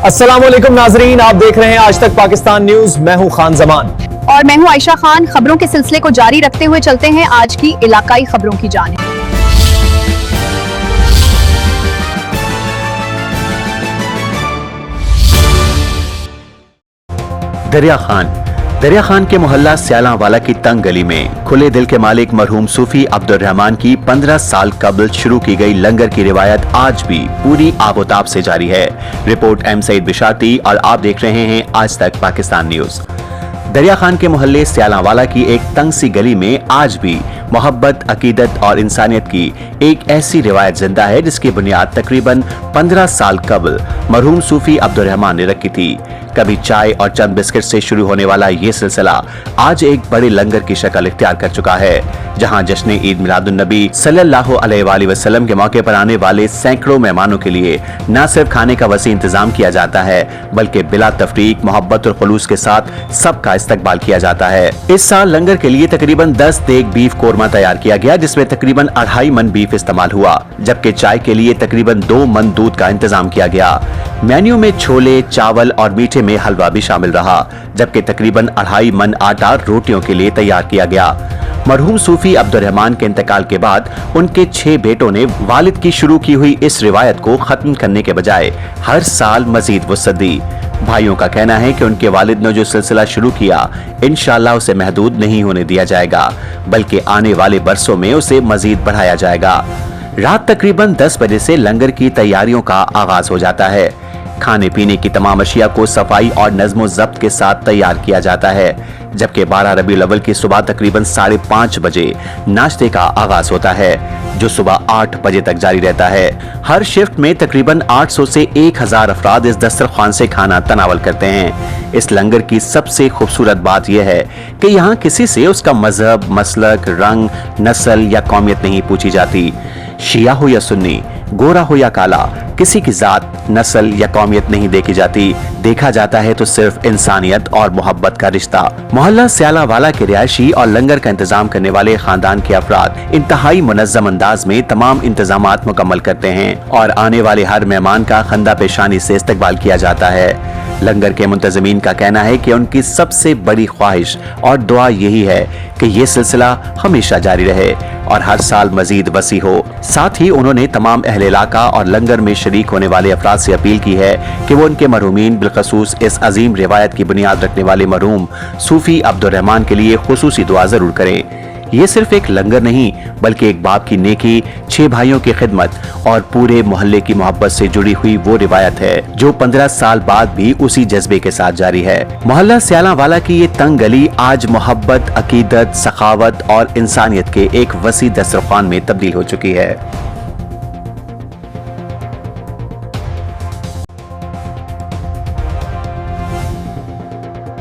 अस्सलाम वालेकुम नाजरीन, आप देख रहे हैं आज तक पाकिस्तान न्यूज। मैं हूं खान जमान और मैं हूं आयशा खान। खबरों के सिलसिले को जारी रखते हुए चलते हैं आज की इलाकाई खबरों की जानिब। दरिया खान के मोहल्ला स्यालांवाला की तंग गली में खुले दिल के मालिक मरहूम सूफी अब्दुल रहमान की 15 साल कबल शुरू की गई लंगर की रिवायत आज भी पूरी आबोताब से जारी है। रिपोर्ट एम सईद बिशाती और आप देख रहे हैं आज तक पाकिस्तान न्यूज। दरिया खान के मोहल्ले स्यालांवाला की एक तंग सी गली में आज भी मोहब्बत, अकीदत और इंसानियत की एक ऐसी रिवायत जिंदा है जिसकी बुनियाद तकरीबन 15 साल कबल मरहूम सूफी अब्दुल रहमान ने रखी थी। कभी चाय और चंद बिस्किट से शुरू होने वाला ये सिलसिला आज एक बड़े लंगर की शक्ल इख्तियार कर चुका है, जहां जश्न ईद मिलादुन नबी सल्लल्लाहु अलैहि वसल्लम के मौके पर आने वाले सैकड़ों मेहमानों के लिए न सिर्फ खाने का वसी इंतजाम किया जाता है बल्कि बिला तफरीक, मोहब्बत और खुलूस के साथ सबका इस्तकबाल किया जाता है। इस साल लंगर के लिए तकरीबन 10 देग बीफ कोरमा तैयार किया गया, जिसमें तकरीबन 2.5 मन बीफ इस्तेमाल हुआ, जबकि चाय के लिए तकरीबन 2 मन दूध का इंतजाम किया गया। मेन्यू में छोले, चावल और मीठे में हलवा भी शामिल रहा, जबकि तकरीबन 2.5 मन आटा रोटियों के लिए तैयार किया गया। मरहूम सूफी अब्दुल रहमान के इंतकाल के बाद उनके 6 बेटों ने वालिद की शुरू की हुई इस रिवायत को खत्म करने के बजाय हर साल मजीद वुसअत दी। भाइयों का कहना है कि उनके वालिद ने जो सिलसिला शुरू किया इंशाअल्लाह उसे महदूद नहीं होने दिया जाएगा, बल्कि आने वाले बरसों में उसे मजीद बढ़ाया जाएगा। रात तकरीबन 10 बजे से लंगर की तैयारियों का आगाज हो जाता है। खाने पीने की तमाम अशिया को सफाई और नज़्म ज़ब्त के साथ तैयार किया जाता है, जबकि 12 रबीउल अव्वल की सुबह तकरीबन 5:30 बजे नाश्ते का आगाज होता है, जो सुबह 8 बजे तक जारी रहता है। हर शिफ्ट में तकरीबन 800 से 1000 अफराद इस दस्तरखान से खाना तनावल करते हैं। इस लंगर की सबसे खूबसूरत बात यह है कि यहाँ किसी से उसका मजहब, मसलक, रंग, नस्ल या कौमियत नहीं पूछी जाती। शिया हो या सुन्नी, गोरा हो या काला, किसी की जात, नस्ल या कौमियत नहीं देखी जाती। देखा जाता है तो सिर्फ इंसानियत और मोहब्बत का रिश्ता। मोहल्ला स्यालांवाला के रिहायशी और लंगर का इंतजाम करने वाले खानदान के अफराद इंतहाई मुनज़्ज़म अंदाज में तमाम इंतजामात मुकम्मल करते हैं और आने वाले हर मेहमान का खंदा पेशानी से इस्तकबाल किया जाता है। लंगर के मुंतज़मीन का कहना है कि उनकी सबसे बड़ी ख्वाहिश और दुआ यही है कि ये सिलसिला हमेशा जारी रहे और हर साल मजीद वसी हो। साथ ही उन्होंने तमाम अहले इलाका और लंगर में शरीक होने वाले अफराद से अपील की है कि वो उनके मरहूमीन, बिलखसूस इस अजीम रिवायत की बुनियाद रखने वाले मरहूम सूफी अब्दुल रहमान के लिए खुसूसी दुआ जरूर करें। ये सिर्फ एक लंगर नहीं बल्कि एक बाप की नेकी, 6 भाइयों की खिदमत और पूरे मोहल्ले की मोहब्बत से जुड़ी हुई वो रिवायत है जो 15 साल बाद भी उसी जज्बे के साथ जारी है। मोहल्ला स्यालांवाला की ये तंग गली आज मोहब्बत, अकीदत, सखावत और इंसानियत के एक वसी दस्तरखान में तब्दील हो चुकी है।